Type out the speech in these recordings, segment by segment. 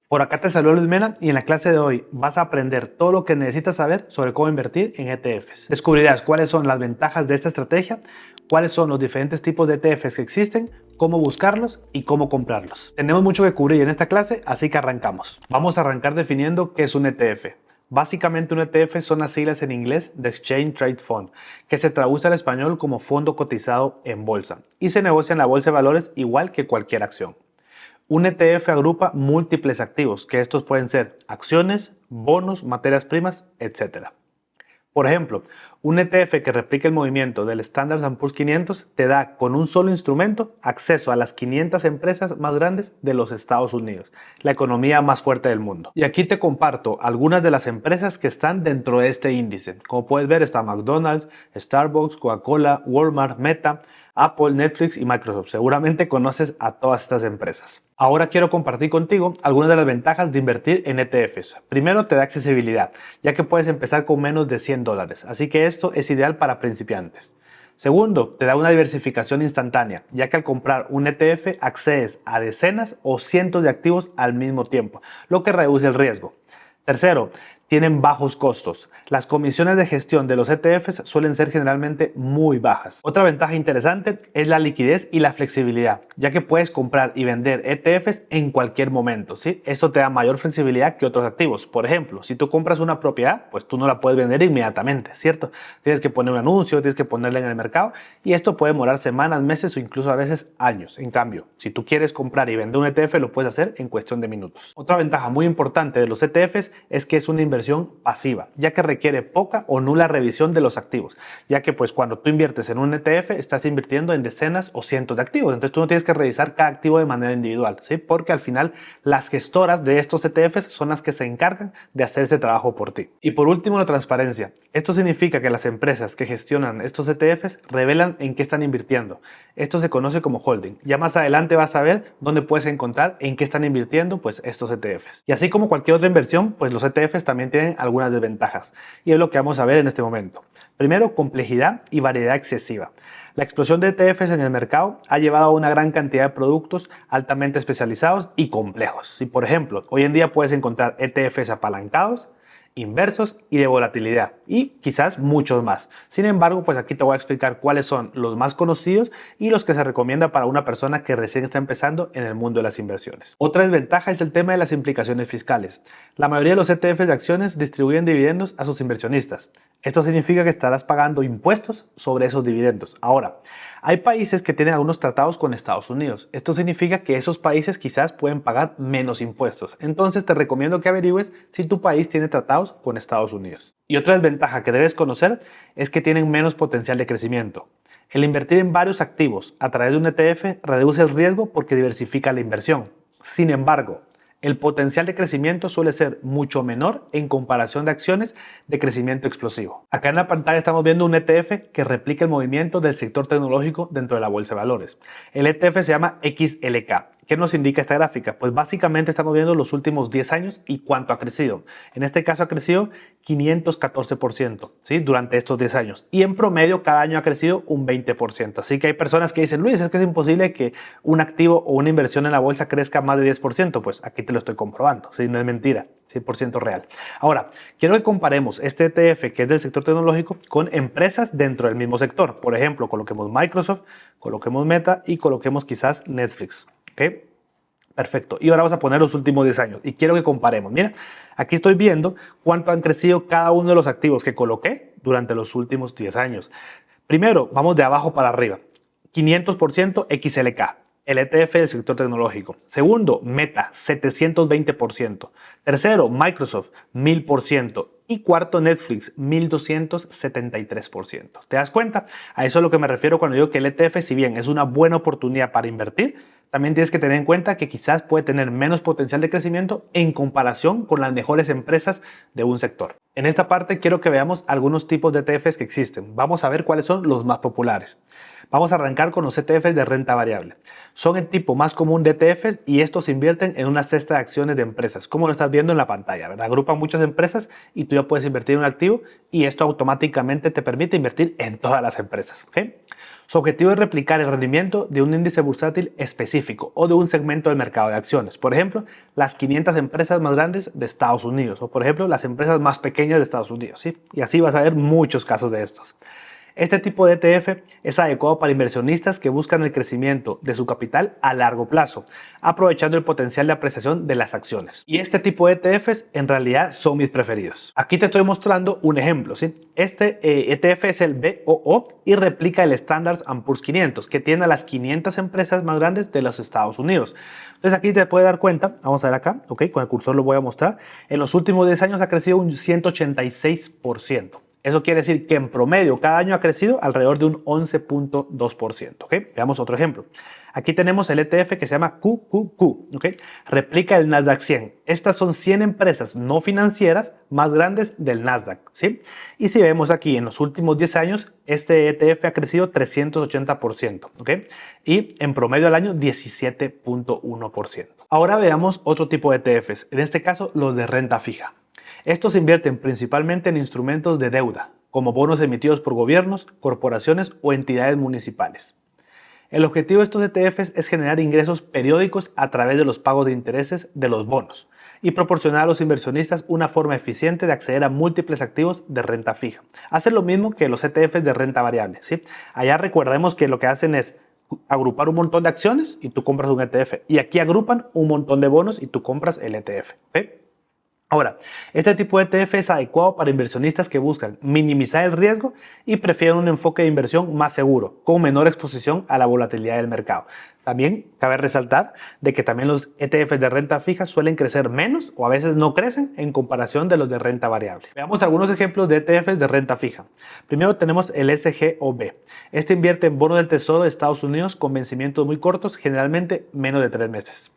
Por acá te saluda Luis Mena y en la clase de hoy vas a aprender todo lo que necesitas saber sobre cómo invertir en ETFs. Descubrirás cuáles son las ventajas de esta estrategia, cuáles son los diferentes tipos de ETFs que existen, cómo buscarlos y cómo comprarlos. Tenemos mucho que cubrir en esta clase, así que arrancamos. Vamos a arrancar definiendo qué es un ETF. Básicamente un ETF son las siglas en inglés de Exchange Trade Fund, que se traduce al español como fondo cotizado en bolsa y se negocia en la bolsa de valores igual que cualquier acción. Un ETF agrupa múltiples activos, que estos pueden ser acciones, bonos, materias primas, etc. Por ejemplo, un ETF que replique el movimiento del Standard & Poor's 500 te da con un solo instrumento acceso a las 500 empresas más grandes de los Estados Unidos, la economía más fuerte del mundo. Y aquí te comparto algunas de las empresas que están dentro de este índice. Como puedes ver está McDonald's, Starbucks, Coca-Cola, Walmart, Meta, Apple, Netflix y Microsoft. Seguramente conoces a todas estas empresas. Ahora quiero compartir contigo algunas de las ventajas de invertir en ETFs. Primero, te da accesibilidad, ya que puedes empezar con menos de $100, así que esto es ideal para principiantes. Segundo, te da una diversificación instantánea, ya que al comprar un ETF accedes a decenas o cientos de activos al mismo tiempo, lo que reduce el riesgo. Tercero, tienen bajos costos. Las comisiones de gestión de los ETFs suelen ser generalmente muy bajas. Otra ventaja interesante es la liquidez y la flexibilidad, ya que puedes comprar y vender ETFs en cualquier momento, ¿sí? Esto te da mayor flexibilidad que otros activos. Por ejemplo, si tú compras una propiedad, pues tú no la puedes vender inmediatamente, ¿cierto? Tienes que poner un anuncio, tienes que ponerla en el mercado y esto puede demorar semanas, meses o incluso a veces años. En cambio, si tú quieres comprar y vender un ETF, lo puedes hacer en cuestión de minutos. Otra ventaja muy importante de los ETFs es que es una inversión pasiva, ya que requiere poca o nula revisión de los activos, ya que pues cuando tú inviertes en un ETF estás invirtiendo en decenas o cientos de activos, entonces tú no tienes que revisar cada activo de manera individual, ¿sí? Porque al final las gestoras de estos ETFs son las que se encargan de hacer ese trabajo por ti. Y por último, la transparencia. Esto significa que las empresas que gestionan estos ETFs revelan en qué están invirtiendo. Esto se conoce como holding. Ya más adelante vas a ver dónde puedes encontrar en qué están invirtiendo pues estos ETFs. Y así como cualquier otra inversión, pues los ETFs también tienen algunas desventajas y es lo que vamos a ver en este momento. Primero, complejidad y variedad excesiva. La explosión de ETFs en el mercado ha llevado a una gran cantidad de productos altamente especializados y complejos. Si, por ejemplo, hoy en día puedes encontrar ETFs apalancados, inversos y de volatilidad y quizás muchos más. Sin embargo, pues aquí te voy a explicar cuáles son los más conocidos y los que se recomienda para una persona que recién está empezando en el mundo de las inversiones. Otra desventaja es el tema de las implicaciones fiscales. La mayoría de los ETFs de acciones distribuyen dividendos a sus inversionistas. Esto significa que estarás pagando impuestos sobre esos dividendos. Ahora, hay países que tienen algunos tratados con Estados Unidos. Esto significa que esos países quizás pueden pagar menos impuestos. Entonces te recomiendo que averigües si tu país tiene tratados con Estados Unidos. Y otra desventaja que debes conocer es que tienen menos potencial de crecimiento. El invertir en varios activos a través de un ETF reduce el riesgo porque diversifica la inversión. Sin embargo, el potencial de crecimiento suele ser mucho menor en comparación de acciones de crecimiento explosivo. Acá en la pantalla estamos viendo un ETF que replica el movimiento del sector tecnológico dentro de la bolsa de valores. El ETF se llama XLK. ¿Qué nos indica esta gráfica? Pues básicamente estamos viendo los últimos 10 años y cuánto ha crecido. En este caso ha crecido 514%, ¿sí? Durante estos 10 años. Y en promedio cada año ha crecido un 20%. Así que hay personas que dicen, Luis, es que es imposible que un activo o una inversión en la bolsa crezca más de 10%. Pues aquí te lo estoy comprobando, ¿sí? No es mentira, 100% real. Ahora, quiero que comparemos este ETF que es del sector tecnológico con empresas dentro del mismo sector. Por ejemplo, coloquemos Microsoft, coloquemos Meta y coloquemos quizás Netflix. ¿Okay? Perfecto. Y ahora vamos a poner los últimos 10 años y quiero que comparemos. Mira, aquí estoy viendo cuánto han crecido cada uno de los activos que coloqué durante los últimos 10 años. Primero, vamos de abajo para arriba. 500% XLK, el ETF del sector tecnológico. Segundo, Meta, 720%. Tercero, Microsoft, 1000%. Y cuarto, Netflix, 1273%. ¿Te das cuenta? A eso es a lo que me refiero cuando digo que el ETF, si bien es una buena oportunidad para invertir, también tienes que tener en cuenta que quizás puede tener menos potencial de crecimiento en comparación con las mejores empresas de un sector. En esta parte quiero que veamos algunos tipos de ETFs que existen. Vamos a ver cuáles son los más populares. Vamos a arrancar con los ETFs de renta variable. Son el tipo más común de ETFs y estos invierten en una cesta de acciones de empresas, como lo estás viendo en la pantalla, ¿verdad? Agrupan muchas empresas y tú ya puedes invertir en un activo y esto automáticamente te permite invertir en todas las empresas, ¿ok? Su objetivo es replicar el rendimiento de un índice bursátil específico o de un segmento del mercado de acciones. Por ejemplo, las 500 empresas más grandes de Estados Unidos o, por ejemplo, las empresas más pequeñas de Estados Unidos, ¿sí? Y así vas a ver muchos casos de estos. Este tipo de ETF es adecuado para inversionistas que buscan el crecimiento de su capital a largo plazo, aprovechando el potencial de apreciación de las acciones. Y este tipo de ETFs en realidad son mis preferidos. Aquí te estoy mostrando un ejemplo, ¿sí? Este ETF es el BOO y replica el Standard & Poor's 500, que tiene a las 500 empresas más grandes de los Estados Unidos. Entonces aquí te puedes dar cuenta, vamos a ver acá, ¿ok? Con el cursor lo voy a mostrar. En los últimos 10 años ha crecido un 186%. Eso quiere decir que en promedio cada año ha crecido alrededor de un 11.2%. ¿Ok? Veamos otro ejemplo. Aquí tenemos el ETF que se llama QQQ. ¿Ok? Replica el Nasdaq 100. Estas son 100 empresas no financieras más grandes del Nasdaq. ¿Sí? Y si vemos aquí en los últimos 10 años, este ETF ha crecido 380%. ¿Ok? Y en promedio al año 17.1%. Ahora veamos otro tipo de ETFs. En este caso los de renta fija. Estos invierten principalmente en instrumentos de deuda, como bonos emitidos por gobiernos, corporaciones o entidades municipales. El objetivo de estos ETFs es generar ingresos periódicos a través de los pagos de intereses de los bonos y proporcionar a los inversionistas una forma eficiente de acceder a múltiples activos de renta fija. Hacen lo mismo que los ETFs de renta variable, ¿sí? Allá recordemos que lo que hacen es agrupar un montón de acciones y tú compras un ETF. Y aquí agrupan un montón de bonos y tú compras el ETF. ¿Okay? Ahora, este tipo de ETF es adecuado para inversionistas que buscan minimizar el riesgo y prefieren un enfoque de inversión más seguro, con menor exposición a la volatilidad del mercado. También cabe resaltar de que también los ETFs de renta fija suelen crecer menos o a veces no crecen en comparación de los de renta variable. Veamos algunos ejemplos de ETFs de renta fija. Primero tenemos el SGOB. Este invierte en bonos del Tesoro de Estados Unidos con vencimientos muy cortos, generalmente menos de 3 meses.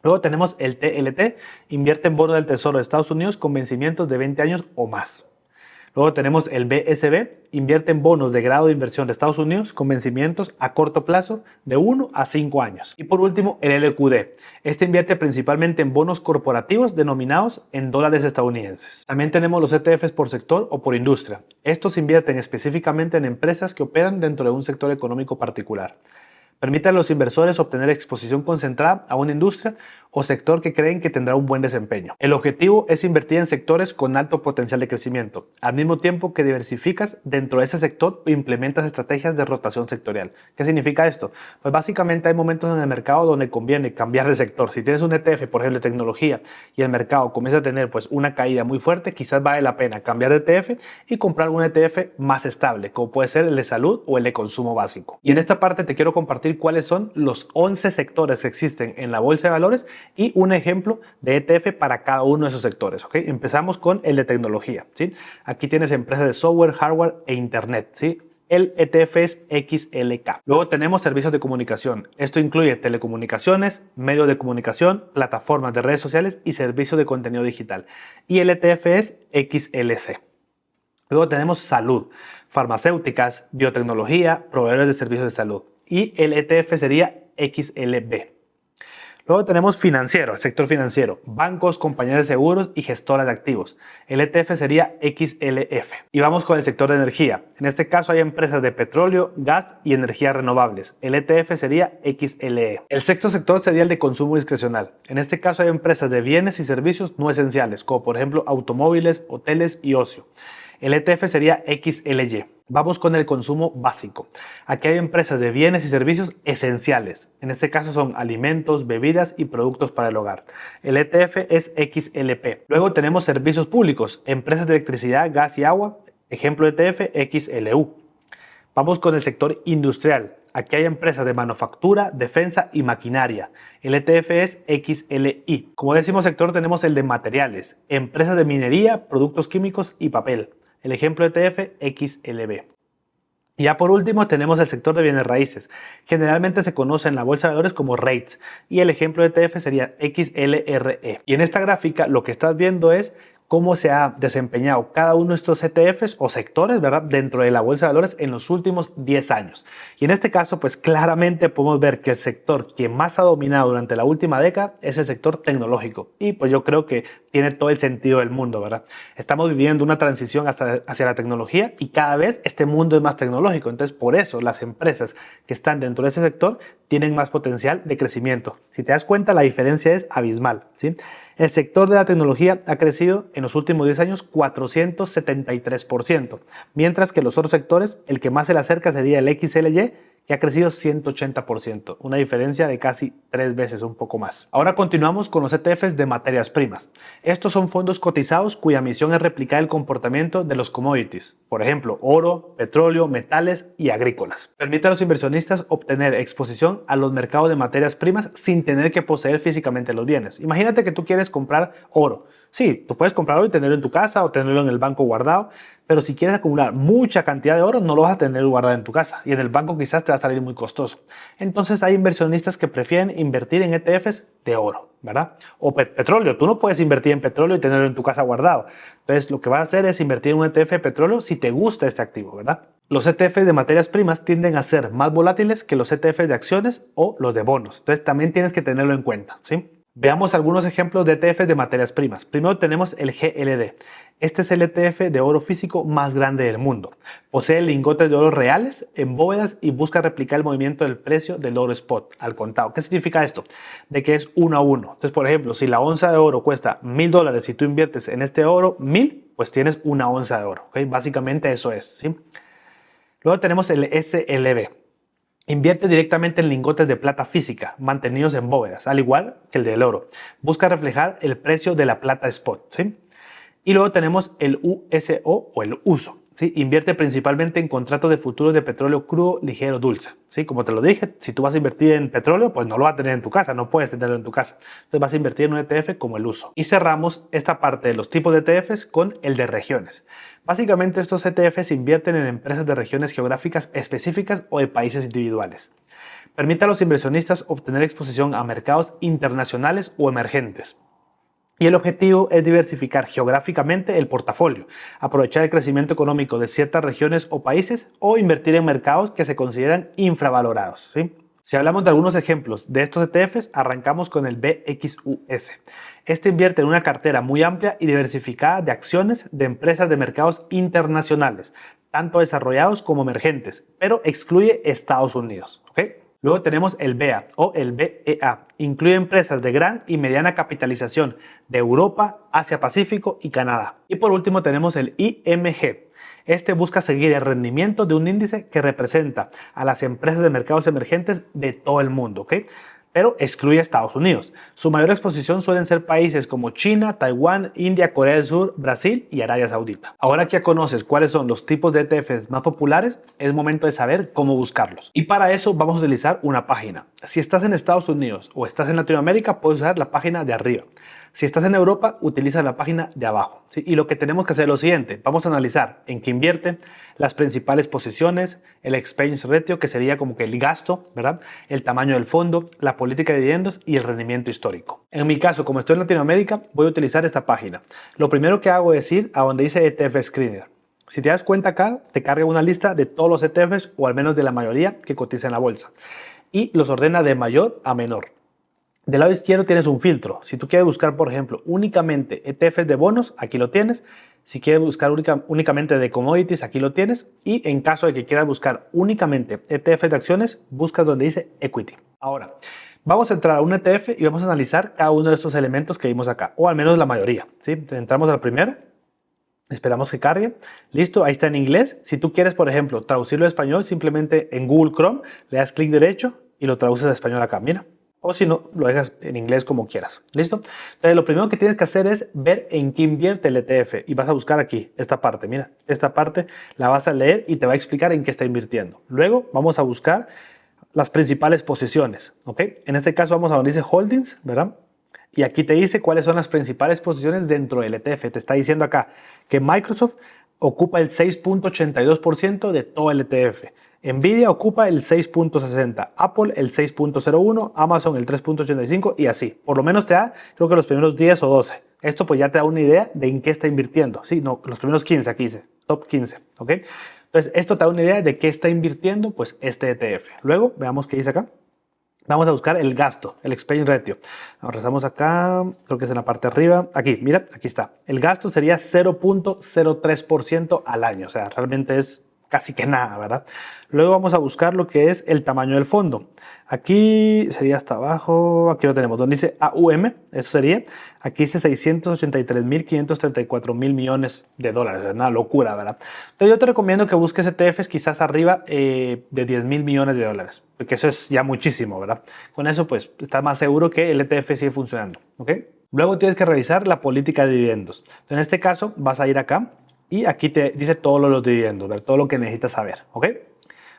Luego tenemos el TLT, invierte en bonos del Tesoro de Estados Unidos con vencimientos de 20 años o más. Luego tenemos el BSB, invierte en bonos de grado de inversión de Estados Unidos con vencimientos a corto plazo de 1 a 5 años. Y por último, el LQD. Este invierte principalmente en bonos corporativos denominados en dólares estadounidenses. También tenemos los ETFs por sector o por industria. Estos invierten específicamente en empresas que operan dentro de un sector económico particular. Permite a los inversores obtener exposición concentrada a una industria o sector que creen que tendrá un buen desempeño. El objetivo es invertir en sectores con alto potencial de crecimiento, al mismo tiempo que diversificas dentro de ese sector e implementas estrategias de rotación sectorial. ¿Qué significa esto? Pues básicamente hay momentos en el mercado donde conviene cambiar de sector. Si tienes un ETF, por ejemplo, de tecnología, y el mercado comienza a tener pues una caída muy fuerte, quizás vale la pena cambiar de ETF y comprar un ETF más estable, como puede ser el de salud o el de consumo básico. Y en esta parte te quiero compartir cuáles son los 11 sectores que existen en la bolsa de valores y un ejemplo de ETF para cada uno de esos sectores. ¿Okay? Empezamos con el de tecnología. ¿Sí? Aquí tienes empresas de software, hardware e internet. ¿Sí? El ETF es XLK. Luego tenemos servicios de comunicación. Esto incluye telecomunicaciones, medios de comunicación, plataformas de redes sociales y servicios de contenido digital. Y el ETF es XLC. Luego tenemos salud, farmacéuticas, biotecnología, proveedores de servicios de salud. Y el ETF sería XLB. Luego tenemos financiero, el sector financiero, bancos, compañías de seguros y gestoras de activos. El ETF sería XLF. Y vamos con el sector de energía. En este caso hay empresas de petróleo, gas y energías renovables. El ETF sería XLE. El sexto sector sería el de consumo discrecional. En este caso hay empresas de bienes y servicios no esenciales, como por ejemplo automóviles, hoteles y ocio. El ETF sería XLY. Vamos con el consumo básico. Aquí hay empresas de bienes y servicios esenciales. En este caso son alimentos, bebidas y productos para el hogar. El ETF es XLP. Luego tenemos servicios públicos, empresas de electricidad, gas y agua. Ejemplo ETF XLU. Vamos con el sector industrial. Aquí hay empresas de manufactura, defensa y maquinaria. El ETF es XLI. Como décimo sector tenemos el de materiales, empresas de minería, productos químicos y papel. El ejemplo ETF XLB. Y ya por último tenemos el sector de bienes raíces. Generalmente se conoce en la bolsa de valores como REITs y el ejemplo de ETF sería XLRE. Y en esta gráfica lo que estás viendo es cómo se ha desempeñado cada uno de estos ETFs o sectores, ¿verdad?, dentro de la bolsa de valores en los últimos 10 años. Y en este caso, pues claramente podemos ver que el sector que más ha dominado durante la última década es el sector tecnológico. Y pues yo creo que tiene todo el sentido del mundo, ¿verdad? Estamos viviendo una transición hacia la tecnología y cada vez este mundo es más tecnológico. Entonces, por eso las empresas que están dentro de ese sector tienen más potencial de crecimiento. Si te das cuenta, la diferencia es abismal, ¿sí? El sector de la tecnología ha crecido en los últimos 10 años 473%, mientras que los otros sectores, el que más se le acerca sería el XLY, que ha crecido 180%, una diferencia de casi 3 veces, un poco más. Ahora continuamos con los ETFs de materias primas. Estos son fondos cotizados cuya misión es replicar el comportamiento de los commodities, por ejemplo, oro, petróleo, metales y agrícolas. Permite a los inversionistas obtener exposición a los mercados de materias primas sin tener que poseer físicamente los bienes. Imagínate que tú quieres comprar oro. Sí, tú puedes comprarlo y tenerlo en tu casa o tenerlo en el banco guardado, pero si quieres acumular mucha cantidad de oro, no lo vas a tener guardado en tu casa y en el banco quizás te va a salir muy costoso. Entonces hay inversionistas que prefieren invertir en ETFs de oro, ¿verdad? O petróleo. Tú no puedes invertir en petróleo y tenerlo en tu casa guardado. Entonces lo que vas a hacer es invertir en un ETF de petróleo si te gusta este activo, ¿verdad? Los ETFs de materias primas tienden a ser más volátiles que los ETFs de acciones o los de bonos. Entonces también tienes que tenerlo en cuenta, ¿sí? Veamos algunos ejemplos de ETFs de materias primas. Primero tenemos el GLD. Este es el ETF de oro físico más grande del mundo. Posee lingotes de oro reales en bóvedas y busca replicar el movimiento del precio del oro spot al contado. ¿Qué significa esto? De que es 1 a 1. Entonces, por ejemplo, si la onza de oro cuesta $1,000 y tú inviertes en este oro 1,000, pues tienes una onza de oro. ¿Okay? Básicamente eso es, ¿sí? Luego tenemos el SLB. Invierte directamente en lingotes de plata física, mantenidos en bóvedas, al igual que el del oro. Busca reflejar el precio de la plata spot, ¿sí? Y luego tenemos el USO o el USO, ¿sí? Invierte principalmente en contratos de futuros de petróleo crudo, ligero, dulce, ¿sí? Como te lo dije, si tú vas a invertir en petróleo, pues no lo vas a tener en tu casa, no puedes tenerlo en tu casa. Entonces vas a invertir en un ETF como el USO. Y cerramos esta parte de los tipos de ETFs con el de regiones. Básicamente estos ETFs invierten en empresas de regiones geográficas específicas o de países individuales. Permite a los inversionistas obtener exposición a mercados internacionales o emergentes. Y el objetivo es diversificar geográficamente el portafolio, aprovechar el crecimiento económico de ciertas regiones o países o invertir en mercados que se consideran infravalorados, ¿sí? Si hablamos de algunos ejemplos de estos ETFs, arrancamos con el BXUS. Este invierte en una cartera muy amplia y diversificada de acciones de empresas de mercados internacionales, tanto desarrollados como emergentes, pero excluye Estados Unidos, ¿ok? Luego tenemos el BEA o el BEA. Incluye empresas de gran y mediana capitalización de Europa, Asia-Pacífico y Canadá. Y por último tenemos el IMG. Este busca seguir el rendimiento de un índice que representa a las empresas de mercados emergentes de todo el mundo, ¿ok? Pero excluye a Estados Unidos. Su mayor exposición suelen ser países como China, Taiwán, India, Corea del Sur, Brasil y Arabia Saudita. Ahora que ya conoces cuáles son los tipos de ETFs más populares, es momento de saber cómo buscarlos. Y para eso vamos a utilizar una página. Si estás en Estados Unidos o estás en Latinoamérica, puedes usar la página de arriba. Si estás en Europa, utiliza la página de abajo, ¿sí? Y lo que tenemos que hacer es lo siguiente. Vamos a analizar en qué invierte, las principales posiciones, el expense ratio, que sería como que el gasto, ¿verdad? El tamaño del fondo, la política de dividendos y el rendimiento histórico. En mi caso, como estoy en Latinoamérica, voy a utilizar esta página. Lo primero que hago es ir a donde dice ETF Screener. Si te das cuenta acá, te carga una lista de todos los ETFs, o al menos de la mayoría que cotizan en la bolsa. Y los ordena de mayor a menor. Del lado izquierdo tienes un filtro. Si tú quieres buscar, por ejemplo, únicamente ETFs de bonos, aquí lo tienes. Si quieres buscar únicamente de commodities, aquí lo tienes. Y en caso de que quieras buscar únicamente ETFs de acciones, buscas donde dice equity. Ahora, vamos a entrar a un ETF y vamos a analizar cada uno de estos elementos que vimos acá, o al menos la mayoría, ¿sí? Entonces, entramos al primero. Esperamos que cargue. Listo, ahí está en inglés. Si tú quieres, por ejemplo, traducirlo a español, simplemente en Google Chrome le das clic derecho y lo traduces a español acá. Mira. O si no, lo dejas en inglés como quieras. ¿Listo? Entonces, lo primero que tienes que hacer es ver en qué invierte el ETF. Y vas a buscar aquí, esta parte. Mira, esta parte la vas a leer y te va a explicar en qué está invirtiendo. Luego, vamos a buscar las principales posiciones. ¿Ok? En este caso, vamos a donde dice Holdings, ¿verdad? Y aquí te dice cuáles son las principales posiciones dentro del ETF. Te está diciendo acá que Microsoft ocupa el 6.82% de todo el ETF. Nvidia ocupa el 6.60%, Apple el 6.01%, Amazon el 3.85% y así. Por lo menos te da, creo que los primeros 10 o 12. Esto pues ya te da una idea de en qué está invirtiendo. Sí, no, los primeros 15 aquí dice, top 15, ¿ok? Entonces, esto te da una idea de qué está invirtiendo pues este ETF. Luego, veamos qué dice acá. Vamos a buscar el gasto, el expense ratio. Regresamos acá, creo que es en la parte de arriba. Aquí, mira, aquí está. El gasto sería 0.03% al año. O sea, realmente es casi que nada, ¿verdad? Luego vamos a buscar lo que es el tamaño del fondo. Aquí sería hasta abajo, aquí lo tenemos, donde dice AUM, eso sería. Aquí dice 683.534 mil millones de dólares. Es una locura, ¿verdad? Entonces yo te recomiendo que busques ETFs quizás arriba de 10 mil millones de dólares, porque eso es ya muchísimo, ¿verdad? Con eso pues estás más seguro que el ETF sigue funcionando, ¿ok? Luego tienes que revisar la política de dividendos. Entonces, en este caso vas a ir acá y aquí te dice todos los dividendos, ¿verdad? Todo lo que necesitas saber, ¿ok?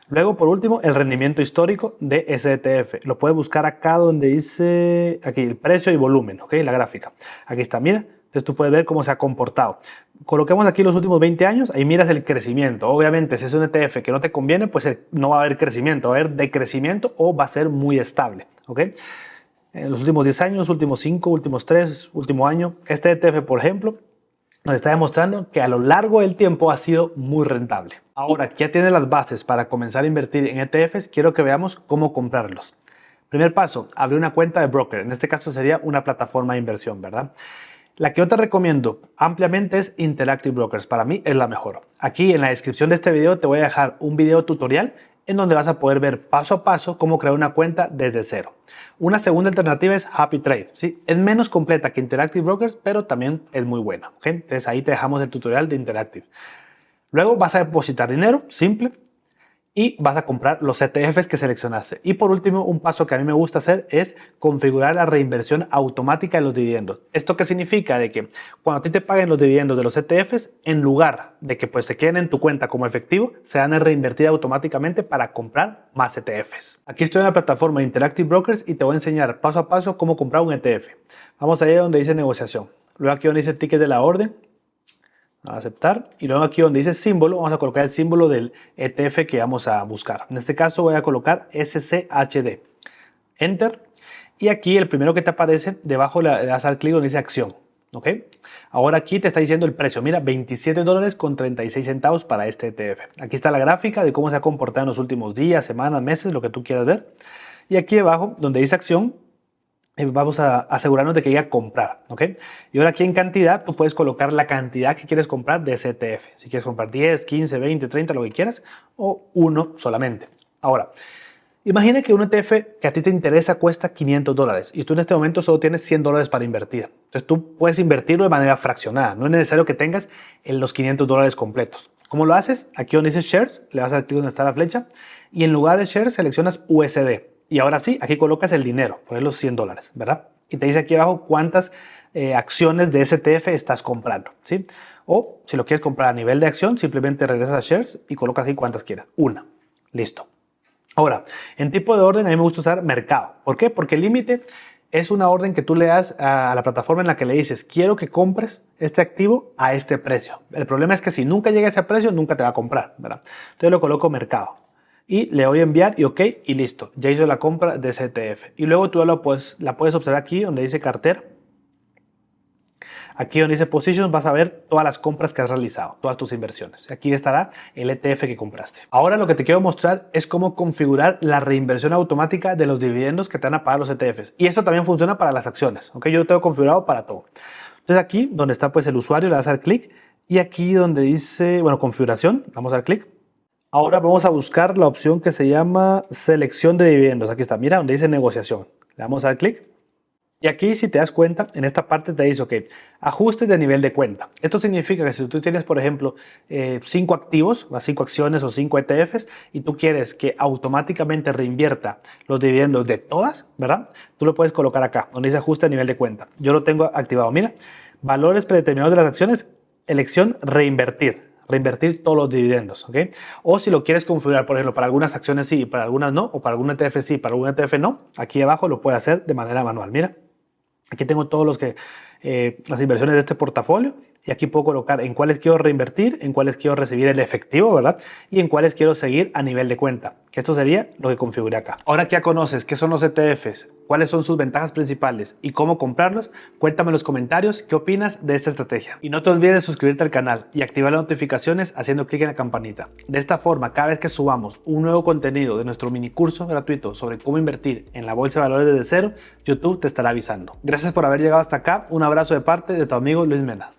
Luego, por último, el rendimiento histórico de ese ETF. Lo puedes buscar acá donde dice, aquí, el precio y volumen, ¿ok? La gráfica. Aquí está, mira. Entonces tú puedes ver cómo se ha comportado. Coloquemos aquí los últimos 20 años, ahí miras el crecimiento. Obviamente, si es un ETF que no te conviene, pues no va a haber crecimiento, va a haber decrecimiento o va a ser muy estable, ¿ok? En los últimos 10 años, últimos 5, últimos 3, último año, este ETF, por ejemplo, nos está demostrando que a lo largo del tiempo ha sido muy rentable. Ahora que ya tienes las bases para comenzar a invertir en ETFs, quiero que veamos cómo comprarlos. Primer paso, abrir una cuenta de broker. En este caso sería una plataforma de inversión, ¿verdad? La que yo te recomiendo ampliamente es Interactive Brokers. Para mí es la mejor. Aquí en la descripción de este video te voy a dejar un video tutorial en donde vas a poder ver paso a paso cómo crear una cuenta desde cero. Una segunda alternativa es Happy Trade. ¿Sí? Es menos completa que Interactive Brokers, pero también es muy buena. ¿Okay? Entonces ahí te dejamos el tutorial de Interactive. Luego vas a depositar dinero, simple, y vas a comprar los ETFs que seleccionaste. Y por último, un paso que a mí me gusta hacer es configurar la reinversión automática de los dividendos. ¿Esto qué significa? De que cuando a ti te paguen los dividendos de los ETFs, en lugar de que pues se queden en tu cuenta como efectivo, se van a reinvertir automáticamente para comprar más ETFs. Aquí estoy en la plataforma de Interactive Brokers y te voy a enseñar paso a paso cómo comprar un ETF. Vamos a ir donde dice negociación. Luego aquí donde dice ticket de la orden, a aceptar, y luego aquí donde dice símbolo vamos a colocar el símbolo del ETF que vamos a buscar. En este caso voy a colocar SCHD, enter, y aquí el primero que te aparece debajo le das al clic donde dice acción, ¿ok? Ahora aquí te está diciendo el precio, mira, 27 dólares con 36 centavos para este ETF. Aquí está la gráfica de cómo se ha comportado en los últimos días, semanas, meses, lo que tú quieras ver, y aquí debajo donde dice acción vamos a asegurarnos de que diga comprar, ¿ok? Y ahora aquí en cantidad, tú puedes colocar la cantidad que quieres comprar de ese ETF. Si quieres comprar 10, 15, 20, 30, lo que quieras, o uno solamente. Ahora, imagina que un ETF que a ti te interesa cuesta 500 dólares y tú en este momento solo tienes 100 dólares para invertir. Entonces tú puedes invertirlo de manera fraccionada. No es necesario que tengas los 500 dólares completos. ¿Cómo lo haces? Aquí donde dice Shares, le vas a dar clic donde está la flecha y en lugar de Shares seleccionas USD. Y ahora sí, aquí colocas el dinero, pones los 100 dólares, ¿verdad? Y te dice aquí abajo cuántas acciones de ese ETF estás comprando, ¿sí? O si lo quieres comprar a nivel de acción, simplemente regresas a Shares y colocas aquí cuántas quieras. Una. Listo. Ahora, en tipo de orden a mí me gusta usar mercado. ¿Por qué? Porque el límite es una orden que tú le das a la plataforma en la que le dices quiero que compres este activo a este precio. El problema es que si nunca llega a ese precio, nunca te va a comprar, ¿verdad? Entonces lo coloco mercado. Y le doy a enviar y OK y listo. Ya hizo la compra de ese ETF. Y luego tú la puedes observar aquí donde dice cartera. Aquí donde dice Positions vas a ver todas las compras que has realizado, todas tus inversiones. Aquí estará el ETF que compraste. Ahora lo que te quiero mostrar es cómo configurar la reinversión automática de los dividendos que te van a pagar los ETFs. Y esto también funciona para las acciones. ¿Ok? Yo lo tengo configurado para todo. Entonces aquí donde está pues el usuario le das al clic y aquí donde dice, bueno, configuración, vamos a dar clic. Ahora vamos a buscar la opción que se llama selección de dividendos. Aquí está, mira donde dice negociación. Le damos al clic. Y aquí, si te das cuenta, en esta parte te dice, ok, ajustes de nivel de cuenta. Esto significa que si tú tienes, por ejemplo, 5 activos, 5 acciones o 5 ETFs, y tú quieres que automáticamente reinvierta los dividendos de todas, ¿verdad? Tú lo puedes colocar acá, donde dice ajuste de nivel de cuenta. Yo lo tengo activado. Mira, valores predeterminados de las acciones, elección reinvertir. Reinvertir todos los dividendos, ¿ok? O si lo quieres configurar, por ejemplo, para algunas acciones sí y para algunas no, o para algún ETF sí y para algún ETF no, aquí abajo lo puedes hacer de manera manual. Mira. Aquí tengo todos las inversiones de este portafolio Y aquí puedo colocar en cuáles quiero reinvertir, en cuáles quiero recibir el efectivo, ¿verdad? Y en cuáles quiero seguir a nivel de cuenta, que esto sería lo que configuré acá. Ahora que ya conoces qué son los ETFs, cuáles son sus ventajas principales y cómo comprarlos, cuéntame en los comentarios qué opinas de esta estrategia. Y no te olvides de suscribirte al canal y activar las notificaciones haciendo clic en la campanita. De esta forma, cada vez que subamos un nuevo contenido de nuestro mini curso gratuito sobre cómo invertir en la bolsa de valores desde cero, YouTube te estará avisando. Gracias por haber llegado hasta acá. Un abrazo de parte de tu amigo Luis Mena.